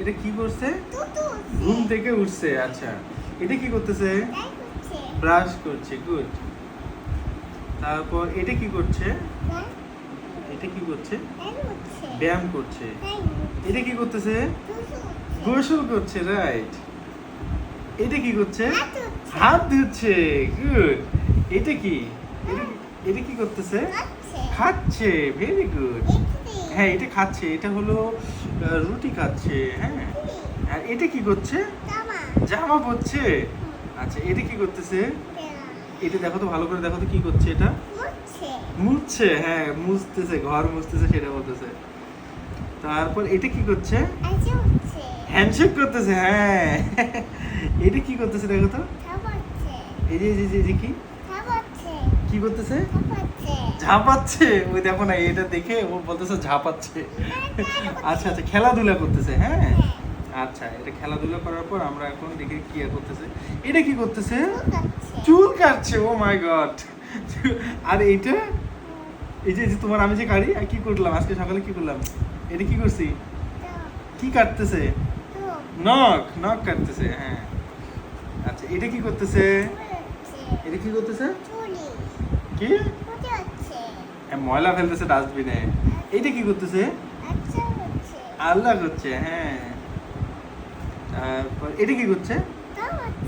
এটা কি করছে? টুটু ঘুম থেকে উঠছে। আচ্ছা, এটা কি করতেছে? তাই করছে ব্রাশ করছে। গুড। তারপর এটা কি করছে? না এটা কি করছে? তাই করছে ব্যায়াম করছে। তাই এটা কি করতেছে? টুটু গোসল করছে। রাইট। এটা কি করছে? হাত উঠছে হাত ধুচ্ছে। গুড। এটা কি? এটা কি করতেছে? খাচ্ছে খাচ্ছে। Very good. এখানে হ্যাঁ, এটা খাচ্ছে। এটা হলো রুটি খাচ্ছে। হ্যাঁ। আর এটা কি করছে? জামা জামা পরছে। আচ্ছা, এটা কি করতেছে? পেলা এটা দেখো তো, ভালো করে দেখো তো কি করছে এটা? মুছছে মুছছে। হ্যাঁ, মুছতেছে, ঘর মুছতেছে, সেটা বলতেছে। তারপর এটা কি করছে? আজে উঠছে হ্যান্ডশেক করতেছে। হ্যাঁ। এটা কি করতেছে দেখো তো? খাবাচ্ছে এই যে এই যে এই যে কি খাবাচ্ছে কি করতেছে? খাবাচ্ছে ঝাঁপাচ্ছে। ওই দেখো না, এটা দেখে ও বলতেছে ঝাঁপাচ্ছে। আচ্ছা আচ্ছা, খেলাধুলা করতেছে। হ্যাঁ। আচ্ছা, এটা খেলাধুলা করার পর আমরা এখন দেখি কি করতেছে। এটা কি করতেছে? খাচ্ছে চুল কাটছে। ও মাই গড। আর এইটা, এই যে এই যে তোমার আমি যে কারি, আর কি করলাম আজকে সকালে, কি করলাম? এটা কি করছি? কি কাটতেছে? তো নখ। নখ কাটতেছে। হ্যাঁ। আচ্ছা, এটা কি করতেছে? হচ্ছে এটা কি করতেছে? চুলি কি? ফুটে হচ্ছে ময়লা ফেলতেছে ডাস্টবিনে। এটা কি করতেছে? আচ্ছা হচ্ছে আল্লাহ করছে। হ্যাঁ। তারপর এটা কি করছে? খাবাচ্ছে